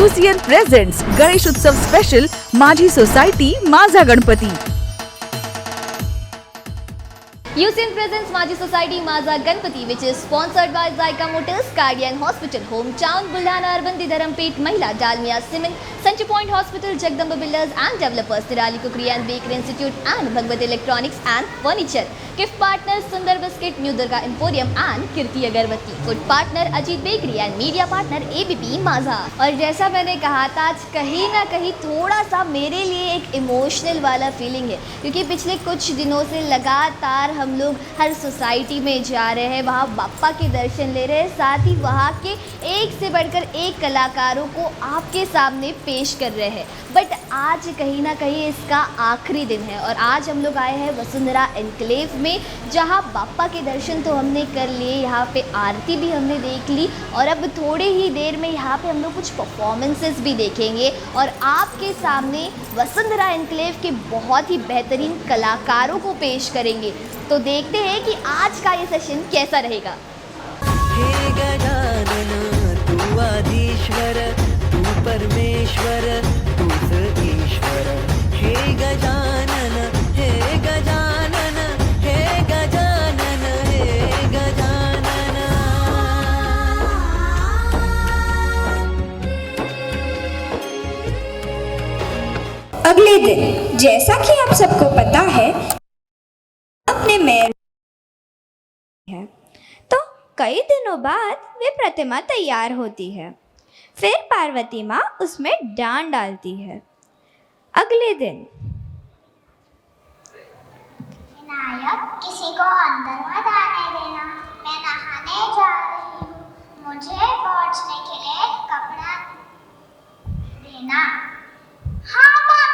UCN presents Ganesh Utsav Special Majhi Society Maza Ganpati. UCN presents Majhi Society Maza Ganpati, which is sponsored by Zyka Motors, Cardian Hospital, Hometown, Buldhana Urban, Didharampet, Mahila, Dalmia Cement, Centre Point Hospital, Jagdamba Builders and Developers, Nirali Cookery and Bakery Institute and Bhagwat Electronics and Furniture. Gift partners Sundar Biscuit, New Durga Emporium and Kirti Agarbatti. Food partner Ajit Bakery and media partner ABP Maza. और जैसा मैंने कहा था, आज कहीं ना कहीं थोड़ा सा मेरे लिए एक इमोशनल वाला फीलिंग है, क्योंकि पिछले कुछ दिनों से लगातार हम लोग हर सोसाइटी में जा रहे हैं, वहाँ बाप्पा के दर्शन ले रहे हैं, साथ ही वहाँ के एक से बढ़कर एक कलाकारों को आपके सामने पेश कर रहे हैं। बट आज कहीं ना कहीं इसका आखिरी दिन है और आज हम लोग आए हैं वसुंधरा एनक्लेव में, जहाँ बाप्पा के दर्शन तो हमने कर लिए, यहाँ पे आरती भी हमने देख ली और अब थोड़े ही देर में यहाँ पे हम लोग कुछ परफॉर्मेंसेस भी देखेंगे और आपके सामने वसुंधरा एनक्लेव के बहुत ही बेहतरीन कलाकारों को पेश करेंगे। तो देखते हैं कि आज का ये सेशन कैसा रहेगा। हे गजानन तू आधीश्वर, तू परमेश्वर, तूच ईश्वर। हे गजानन, हे गजानन, हे गजानन, हे गजानन। अगले दिन, जैसा कि आप सबको पता है, अपने मेयर है, तो कई दिनों बाद वे प्रतिमा तैयार होती है। फिर पार्वती माँ उसमें डांड डालती है। अगले दिन, विनायक, किसी को अंदर मत आने देना, मैं नहाने जा रही हूँ, मुझे पहुँचने के लिए कपड़ा देना। हाँ बाप।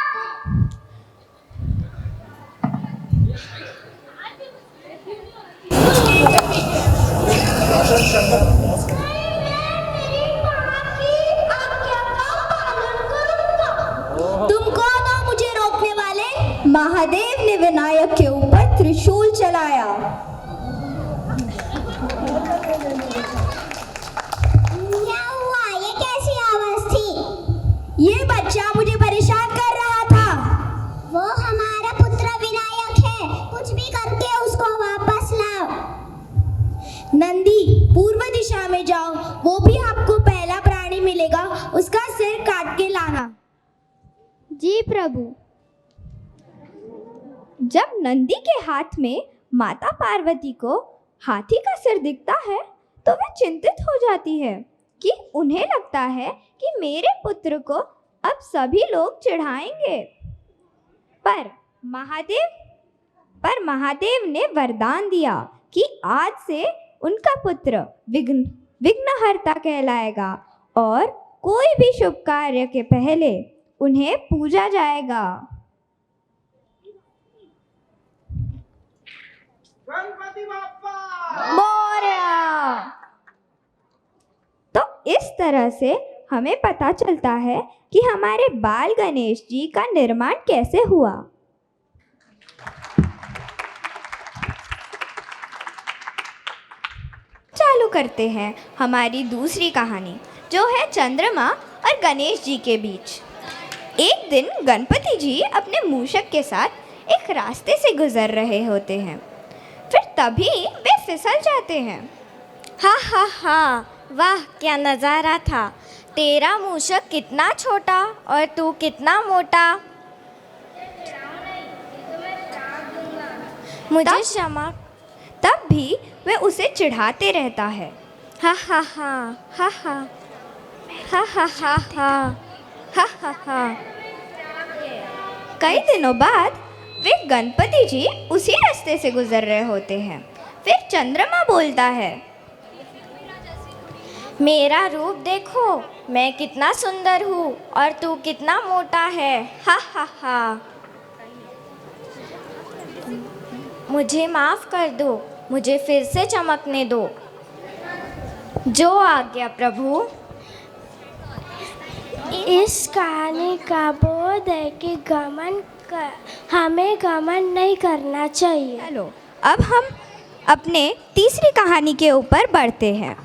तुम कौन हो मुझे रोकने वाले? महादेव ने विनायक के ऊपर त्रिशूल चलाया। क्या हुआ? ये कैसी आवाज थी? ये बच्चा मुझे परेशान कर रहा था। वो हमारा पुत्र विनायक है, कुछ भी करके उसको वापस लाओ। नंदी, पूर्व दिशा में जाओ, वो भी आपको पहला प्राणी मिलेगा, उसका सिर काट के लाना। जी प्रभु। जब नंदी के हाथ में माता पार्वती को हाथी का सिर दिखता है तो वह चिंतित हो जाती है कि उन्हें लगता है कि मेरे पुत्र को अब सभी लोग चिढ़ाएंगे। पर महादेव ने वरदान दिया कि आज से उनका पुत्र विघ्नहर्ता कहलाएगा और कोई भी शुभ कार्य के पहले उन्हें पूजा जाएगा। गणपति बाप्पा मोरया। तो इस तरह से हमें पता चलता है कि हमारे बाल गणेश जी का निर्माण कैसे हुआ। चालू करते हैं हमारी दूसरी कहानी, जो है चंद्रमा और गणेश जी के बीच। एक दिन गणपति जी अपने मूषक के साथ एक रास्ते से गुजर रहे होते हैं। फिर तभी वे फिसल जाते हैं। हा हा हा, वाह क्या नज़ारा था। तेरा मूषक कितना छोटा और तू कितना मोटा। मुझे क्षमा। तब भी वह उसे चिढ़ाते रहता है। हा हा हा हा हा हा हा हा हा हा हा हा। कई दिनों बाद वे गणपति जी उसी रास्ते से गुजर रहे होते हैं। फिर चंद्रमा बोलता है, मेरा रूप देखो, मैं कितना सुंदर हूँ और तू कितना मोटा है। हा हा हा। मुझे माफ़ कर दो, मुझे फिर से चमकने दो। जो आज्ञा प्रभु। इस कहानी का बोध है कि हमें घमंड नहीं करना चाहिए। चलो अब हम अपने तीसरी कहानी के ऊपर बढ़ते हैं।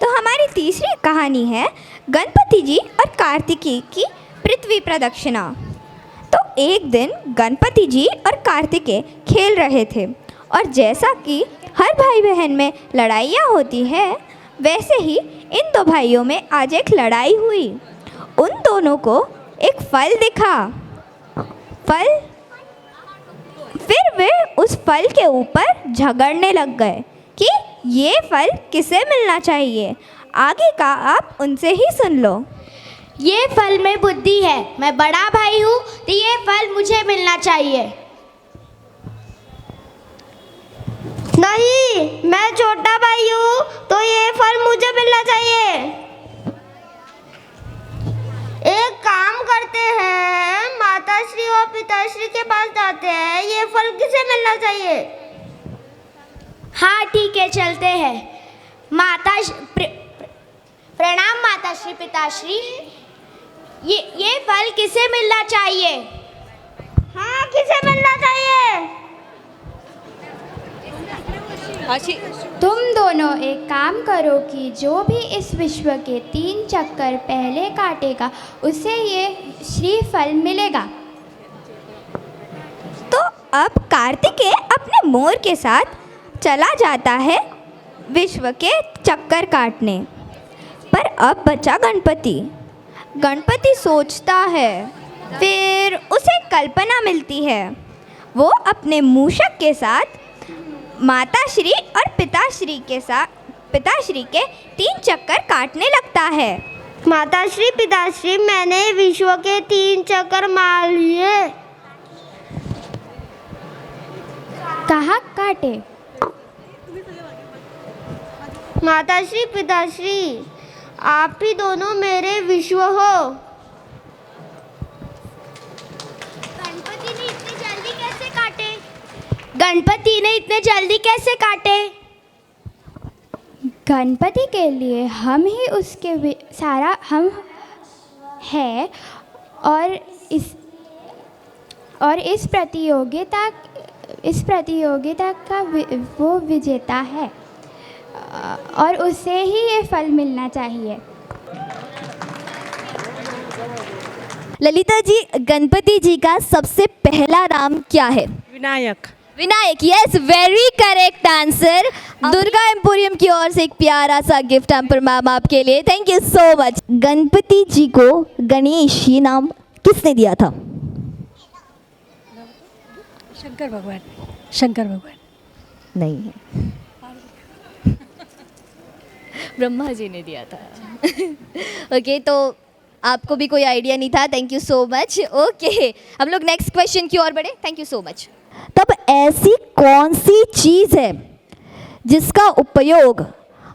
तो हमारी तीसरी कहानी है गणपति जी और कार्तिकेय की पृथ्वी प्रदक्षिणा। तो एक दिन गणपति जी और कार्तिकेय खेल रहे थे और जैसा कि हर भाई बहन में लड़ाइयाँ होती है, वैसे ही इन दो भाइयों में आज एक लड़ाई हुई। उन दोनों को एक फल दिखा। फिर वे उस फल के ऊपर झगड़ने लग गए कि ये फल किसे मिलना चाहिए। आगे का आप उनसे ही सुन लो। ये फल में बुद्धि है, मैं बड़ा भाई हूँ तो ये फल मुझे मिलना चाहिए। नहीं, मैं छोटा भाई हूँ तो ये फल मुझे मिलना चाहिए। एक काम करते हैं, माताश्री और पिताश्री के पास जाते हैं, ये फल किसे मिलना चाहिए? हाँ ठीक है, चलते हैं। प्रणाम माताश्री पिताश्री, ये फल किसे मिलना चाहिए? हाँ, किसे मिलना चाहिए? तुम दोनों एक काम करो कि जो भी इस विश्व के 3 चक्कर पहले काटेगा उसे ये श्रीफल मिलेगा। तो अब कार्तिकेय अपने मोर के साथ चला जाता है विश्व के चक्कर काटने। पर अब बचा गणपति। गणपति सोचता है, फिर उसे कल्पना मिलती है। वो अपने मूषक के साथ माताश्री और पिताश्री के 3 चक्कर काटने लगता है। माताश्री पिताश्री, मैंने विश्व के 3 चक्कर मार लिए। कहाँ काटे? माताश्री पिताश्री, आप ही दोनों मेरे विश्व हो। गणपति ने इतनी जल्दी कैसे काटे? गणपति के लिए हम ही उसके सारा हम है और इस प्रतियोगिता का वो विजेता है और उसे ही ये फल मिलना चाहिए। ललिता जी, गणपति जी का सबसे पहला नाम क्या है? Vinayak. Vinayak, yes, very correct answer. Durga emporium की ओर से एक प्यारा सा गिफ्ट हम पर मैम आपके लिए। Thank you so much. Ganpati ji को गणेश ये नाम किसने दिया था? शंकर भगवान। नहीं है, ब्रह्मा जी ने दिया था। ओके, तो आपको भी कोई आइडिया नहीं था। Thank you so much. Okay, हम लोग नेक्स्ट क्वेश्चन की ओर बढ़े। Thank you so much. तब ऐसी कौन सी चीज़ है जिसका उपयोग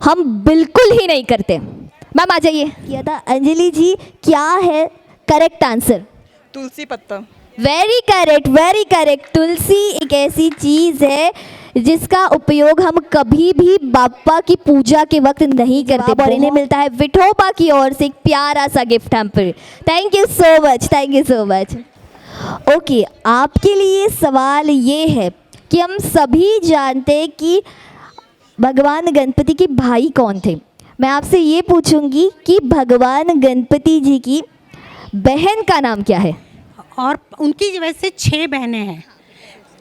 हम बिल्कुल ही नहीं करते? मैम आ जाइए। किया था अंजलि जी, क्या है करेक्ट आंसर? तुलसी पत्ता। Very correct. तुलसी एक ऐसी चीज़ है जिसका उपयोग हम कभी भी बापा की पूजा के वक्त नहीं करते और इन्हें मिलता है विठोबा की ओर से एक प्यारा सा गिफ्ट हम पर। Thank you so much. Okay, आपके लिए सवाल ये है कि हम सभी जानते हैं कि भगवान गणपति के भाई कौन थे। मैं आपसे ये पूछूंगी कि भगवान गणपति जी की बहन का नाम क्या है? और उनकी वैसे 6 बहनें हैं,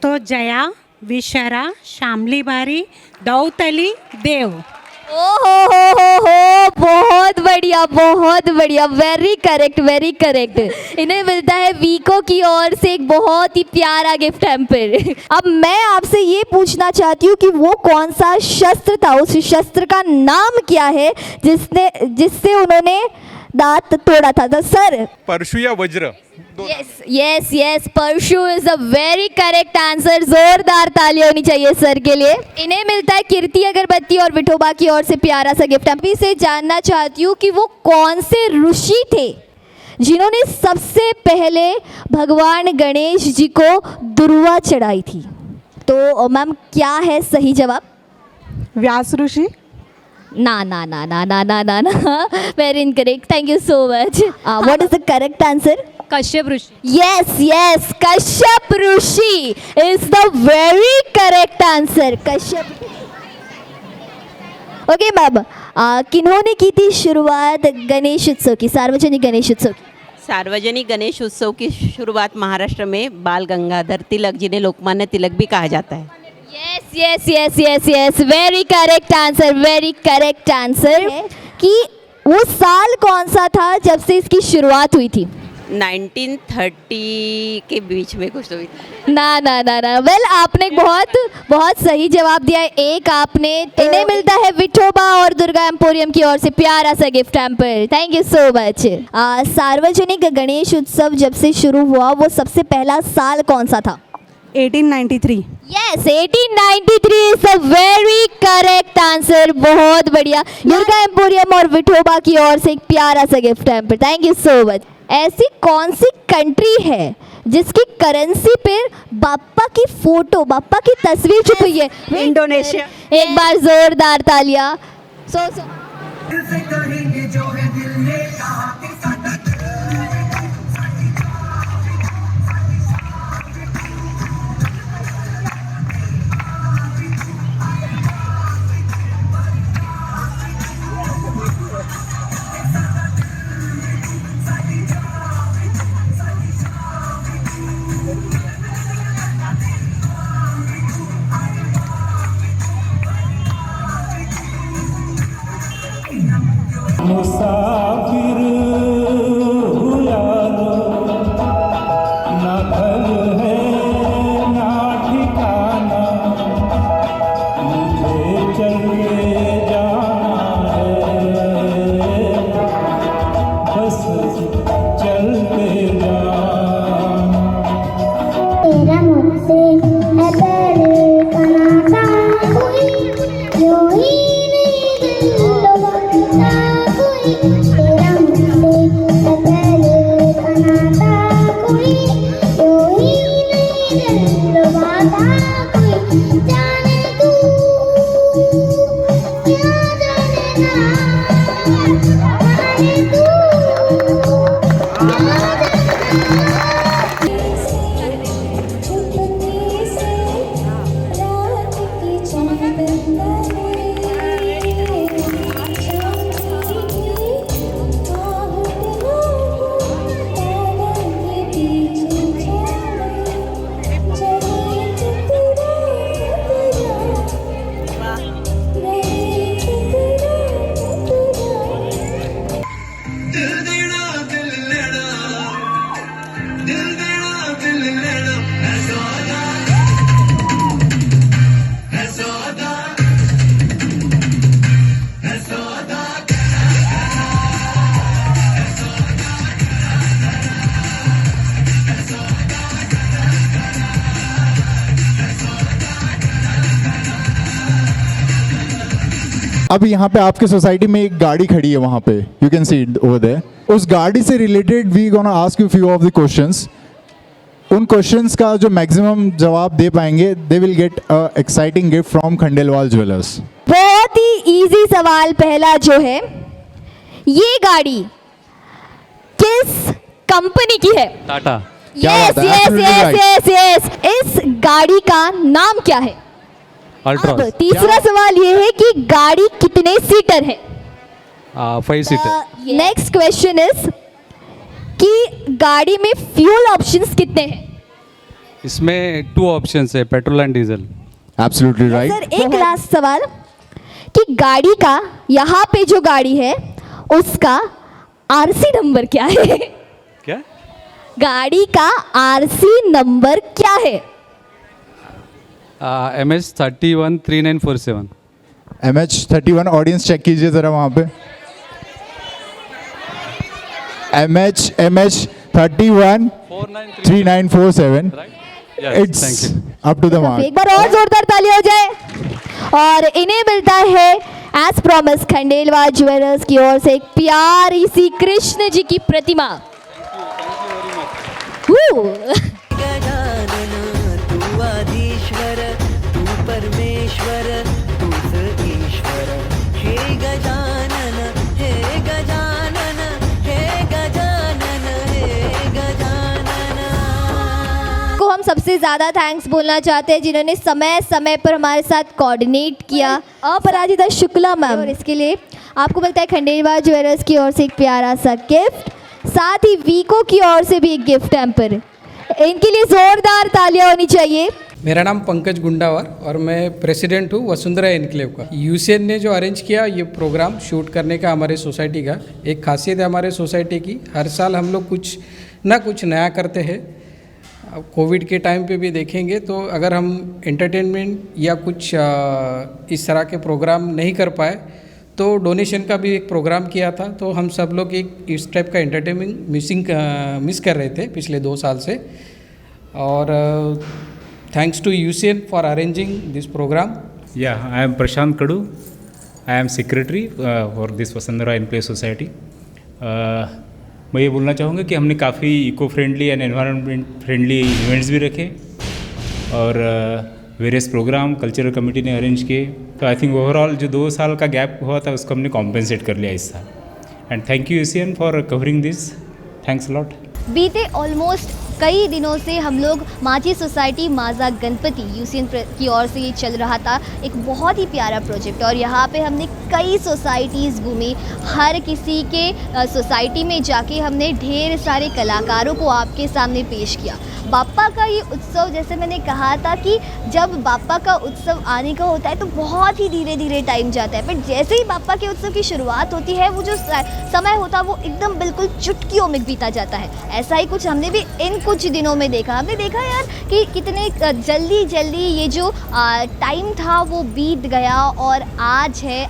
तो जया, विशरा, शामली बारी, दौतली, देव। हो, बहुत बढ़िया। Very correct. इन्हें मिलता है वीको की ओर से एक बहुत ही प्यारा गिफ्ट हैम्पर। अब मैं आपसे ये पूछना चाहती हूँ कि वो कौन सा शस्त्र था, उस शस्त्र का नाम क्या है जिससे उन्होंने दांत तोड़ा था? तो सर, परशु या वज्र? यस, परशु is a very correct answer. जोरदार तालियां होनी चाहिए सर के लिए। इन्हें मिलता है कीर्ति अगरबत्ती और विठोबा की ओर से प्यारा सा गिफ्ट। अभी से जानना चाहती हूँ कि वो कौन से ऋषि थे जिन्होंने सबसे पहले भगवान गणेश जी को दुर्वा चढ़ाई थी? तो मैम क्या है सही जवाब? व्यास ऋषि। ना, very incorrect. Thank you so much. What is the correct answer? Kashyap Rishi. Yes, Kashyap Rishi is the very correct answer. Kashyap. Okay ma'am, किन्होंने की थी शुरुआत गणेश उत्सव की, सार्वजनिक गणेश उत्सव की? सार्वजनिक गणेश उत्सव की शुरुआत महाराष्ट्र में बाल गंगाधर तिलक, जिन्हें लोकमान्य तिलक भी कहा जाता है। Yes yes yes yes yes, very correct answer, very correct answer. कि वो साल कौन सा था जब से इसकी शुरुआत हुई थी? 1930 के बीच में कुछ तो हुई थी। ना ना ना ना, वेल आपने बहुत बहुत सही जवाब दिया है। एक आपने, इन्हें मिलता है विठोबा और दुर्गा एम्पोरियम की ओर से प्यारा सा gift hamper. Thank you so much. सार्वजनिक गणेश उत्सव जब से शुरू हुआ वो सबसे पहला साल कौन सा था? 1893। Yes, 1893 is a very correct answer. बहुत बढ़िया। दुर्गा एम्पोरियम और विठोबा की ओर से एक प्यारा सा gift hamper. Thank you so much. ऐसी कौन सी कंट्री है जिसकी करेंसी पे बाप्पा की फोटो, बाप्पा की तस्वीर छुपी हुई है? इंडोनेशिया। एक बार जोरदार तालियां। सो मुसाफिर हूँ यारो, ना घर है ना ठिकाना, मुझे चले जाना है, बस चलते जाना। तेरा मुझसे है पहले का नाता, कोई जो ही नहीं दिल लगाता, कोई तेरा मुझसे है पहले का नाता, कोई जो ही नहीं दिल लगाता, कोई जाने तू क्या जाने ना, जाने तू क्या अब यहाँ पे आपके सोसाइटी में एक गाड़ी खड़ी है, वहाँ पे you can see it over there. उस गाड़ी से related we gonna ask you few of the questions. उन क्वेश्चंस का जो मैक्सिमम जवाब दे पाएंगे they will get a exciting gift from Khandelwal jewellers. बहुत ही इजी सवाल पहला जो है, ये गाड़ी किस कंपनी की है? Tata. Yes yes yes yes yes. इस गाड़ी का नाम क्या है? अल्ट्रॉस। अब तीसरा सवाल ये है कि गाड़ी कितने सीटर है? 5 सीटर। नेक्स्ट क्वेश्चन इज कि गाड़ी में फ्यूल ऑप्शंस कितने हैं? इसमें 2 ऑप्शंस है, petrol and diesel. Absolutely right. Sir एक लास्ट सवाल कि गाड़ी का, यहाँ पे जो गाड़ी है उसका आरसी नंबर क्या है? क्या? गाड़ी का आरसी नंबर क्या है? MS 31 3947। MH 31 ऑडियंस चेक कीजिए जरा वहाँ पे। MH 31 3947। It's up to the mark. एक बार और जोरदार ताली हो जाए। और इन्हें मिलता है एज प्रॉमिस खंडेलवाल ज्वेलर्स की ओर से एक प्यारी सी कृष्ण जी की प्रतिमा। तू आधीश्वर, तू परमेश्वर, तूच ईश्वर, हे गजानन, हे गजानन, हे गजानन, हे गजानन। को हम सबसे ज़्यादा थैंक्स बोलना चाहते हैं जिन्होंने समय समय पर हमारे साथ कोऑर्डिनेट किया, अपराजिता शुक्ला मैम, और इसके लिए आपको मिलता है खंडेलवाल ज्वेलर्स की ओर से एक प्यारा सा गिफ्ट, साथ ही वीको की ओर से भी एक गिफ्ट हैम्पर। इनके लिए जोरदार तालियां होनी चाहिए। मेरा नाम पंकज गुंडावर और मैं प्रेसिडेंट हूँ वसुंधरा एनक्लेव का। यूसीएन ने जो अरेंज किया ये प्रोग्राम शूट करने का हमारे सोसाइटी का, एक खासियत है हमारे सोसाइटी की, हर साल हम लोग कुछ ना कुछ नया करते हैं। अब कोविड के टाइम पे भी देखेंगे तो अगर हम एंटरटेनमेंट या कुछ इस तरह के प्रोग्राम नहीं कर पाए तो डोनेशन का भी एक प्रोग्राम किया था। तो हम सब लोग एक इस टाइप का एंटरटेनमेंट मिस कर रहे थे पिछले 2 साल से। और thanks to UCN for arranging this program. Yeah, I am Prashant Kadu. I am secretary for this Vasundhara Enclave Society. मैं ये बोलना चाहूँगा कि हमने काफ़ी eco friendly and environment friendly events भी रखे और वेरियस प्रोग्राम कल्चरल कमेटी ने अरेंज किए। तो आई थिंक ओवरऑल जो 2 साल का गैप हुआ था उसको हमने कॉम्पेंसेट कर लिया इस साल। And thank you UCN for covering this. Thanks lot. बीते ऑलमोस्ट कई दिनों से हम लोग माझी सोसाइटी माजा गणपति यूसीएन की ओर से ये चल रहा था, एक बहुत ही प्यारा प्रोजेक्ट। और यहाँ पे हमने कई सोसाइटीज़ घूमी, हर किसी के सोसाइटी में जाके हमने ढेर सारे कलाकारों को आपके सामने पेश किया। बाप्पा का ये उत्सव, जैसे मैंने कहा था कि जब बाप्पा का उत्सव आने का होता है तो बहुत ही धीरे धीरे टाइम जाता है, बट जैसे ही बाप्पा के उत्सव की शुरुआत होती है वो जो समय होता है वो एकदम बिल्कुल चुटकियों में बीता जाता है। ऐसा ही कुछ हमने भी इन कुछ दिनों में देखा। हमने देखा यार कि कितने जल्दी ये जो टाइम था वो बीत गया और आज है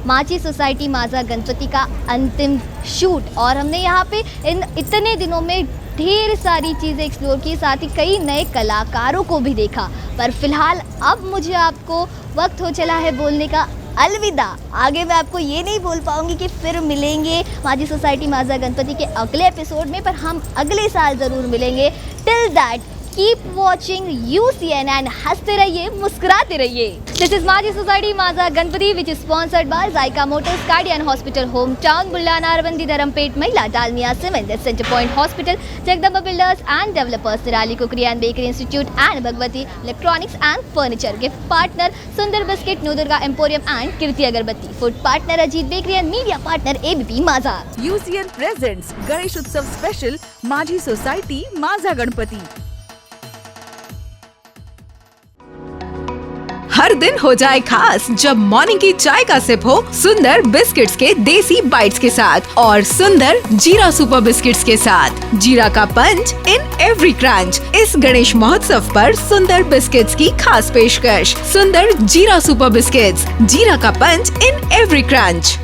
माझी सोसाइटी माजा गणपति का अंतिम शूट। और हमने यहाँ पे इन इतने दिनों में ढेर सारी चीज़ें एक्सप्लोर की, साथ ही कई नए कलाकारों को भी देखा। पर फिलहाल अब मुझे आपको वक्त हो चला है बोलने का अलविदा। आगे मैं आपको ये नहीं बोल पाऊंगी कि फिर मिलेंगे माझी सोसाइटी माजा गणपति के अगले एपिसोड में, पर हम अगले साल ज़रूर मिलेंगे। Till that keep watching UCN and हंसते रहिए, मुस्कुराते रहिए। दिस इज माझी सोसाइटी माजा Ganpati which is sponsored by Zaika motors, cardian hospital, home town Buldana, अरबंदी धरमपेट महिला, Dalmia cement, centre point hospital, Jagdamba builders and developers, Nirali cookery and bakery institute and Bhagwati electronics and furniture. Gift partner Sundar biscuit, new Durga emporium and Kirti अगरबत्ती। Food partner Ajit bakery and media partner ABP Maaza. UCN presents Ganesh उत्सव special माझी society माजा गणपति। हर दिन हो जाए खास जब morning की चाय का सिप हो सुंदर बिस्किट्स के देसी बाइट्स के साथ और सुंदर जीरा सुपर बिस्किट्स के साथ। जीरा का पंच इन एवरी क्रंच। इस गणेश महोत्सव पर सुंदर बिस्किट्स की खास पेशकश। सुंदर जीरा सुपर बिस्किट्स, जीरा का पंच इन एवरी क्रंच।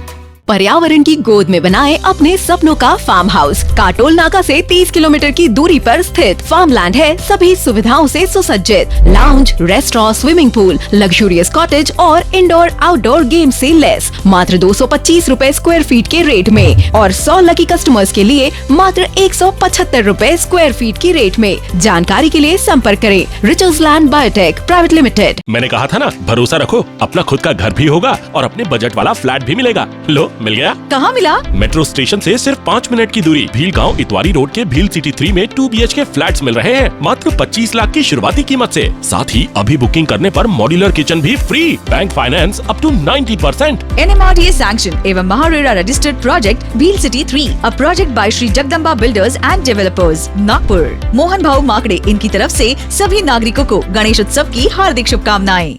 पर्यावरण की गोद में बनाए अपने सपनों का फार्म हाउस। काटोल नाका से 30 किलोमीटर की दूरी पर स्थित फार्मलैंड है सभी सुविधाओं से सुसज्जित। Lounge, restaurant, swimming pool, luxurious cottage और इंडोर आउटडोर गेम से लेस मात्र 225 रुपए स्क्वायर फीट के रेट में और 100 लकी कस्टमर्स के लिए मात्र 175 रुपए स्क्वायर फीट की रेट में। जानकारी के लिए संपर्क करें रिचर्स लैंड बायोटेक प्राइवेट लिमिटेड। मैंने कहा था ना, भरोसा रखो, अपना खुद का घर भी होगा और अपने बजट वाला फ्लैट भी मिलेगा। लो मिल गया। कहाँ मिला? मेट्रो स्टेशन से सिर्फ 5 मिनट की दूरी, भील गांव इतवारी रोड के भील सिटी 3 में 2 BHK फ्लैट्स मिल रहे हैं मात्र 25 लाख की शुरुआती कीमत से। साथ ही अभी बुकिंग करने पर मॉड्यूलर किचन भी free. Bank finance up to 90%। NMRDA sanction एवं MahaRERA registered project Bhil city 3, a project by Shri Jagdamba builders and developers, Nagpur. Mohan Bhau Makde इनकी तरफ से सभी नागरिकों को गणेश उत्सव की हार्दिक शुभकामनाएं।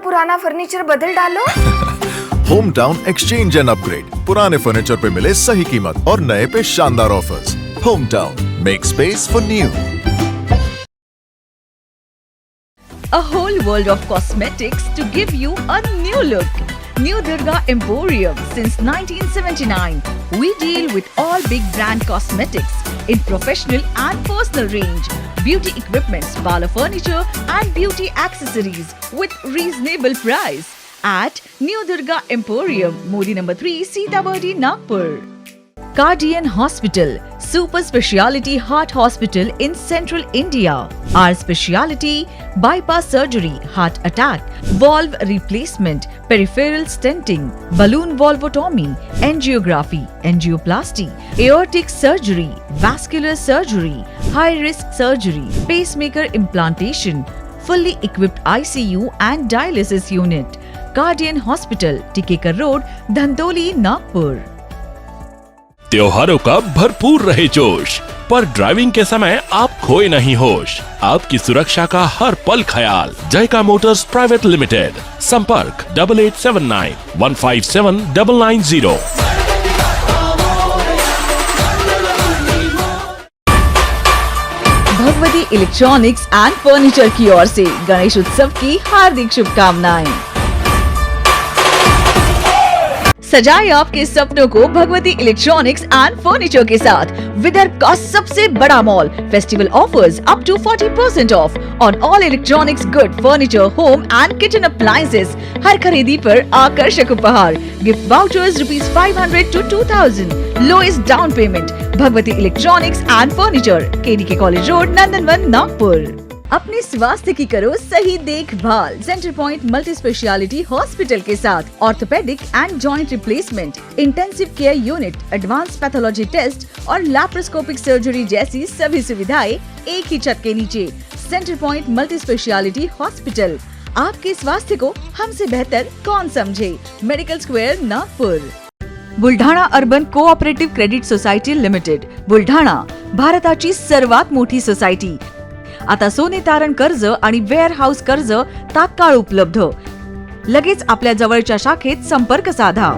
पुराना फर्नीचर बदल डालो। Home town exchange and upgrade. पुराने फर्नीचर पे मिले सही कीमत और नए पे शानदार offers. Home town, make space for new. A whole world of cosmetics to give you a new look. New Durga Emporium since 1979. We deal with all big brand cosmetics in professional and personal range. Beauty equipments, parlor furniture and beauty accessories with reasonable price at New Durga Emporium, Modi number 3, Sitabardi, Nagpur. Cardian Hospital, super speciality heart hospital in central India. Our speciality: bypass surgery, heart attack, valve replacement, peripheral stenting, balloon valvotomy, angiography, angioplasty, aortic surgery, vascular surgery, high risk surgery, pacemaker implantation, fully equipped ICU and dialysis unit. Cardian Hospital, Tikekar road, Dhantoli, Nagpur. त्योहारों का भरपूर रहे जोश, पर driving के समय आप खोए नहीं होश। आपकी सुरक्षा का हर पल ख्याल। जायका मोटर्स प्राइवेट लिमिटेड। संपर्क 8879 157 990। भगवती इलेक्ट्रॉनिक्स एंड फर्नीचर की ओर से गणेश उत्सव की हार्दिक शुभकामनाएं। सजाए आपके सपनों को भगवती इलेक्ट्रॉनिक्स एंड फर्नीचर के साथ। विदर्भ का सबसे बड़ा mall. Festival offers up to 40% off on all electronics good, furniture, home and kitchen appliances. हर खरीदी पर आकर्षक उपहार, gift vouchers ₹500 to 2000, lowest down payment. Bhagwati electronics and furniture, KDK college road, Nandanvan, Nagpur. अपने स्वास्थ्य की करो सही देखभाल। Centre point multi speciality hospital के साथ orthopaedic and joint replacement, intensive care unit, advance pathology test और लैप्रोस्कोपिक सर्जरी जैसी सभी सुविधाएं एक ही छत के नीचे। Centre point multi speciality hospital. आपके स्वास्थ्य को हमसे बेहतर कौन समझे। Medical square, Nagpur. Buldhana urban cooperative credit society limited, Buldhana, भारताची सर्वात मोठी सोसायटी। आता सोने तारण कर्ज आणि वेअर हाऊस कर्ज तात्काळ उपलब्ध। लगेच आपल्या जवळच्या शाखेत संपर्क साधा।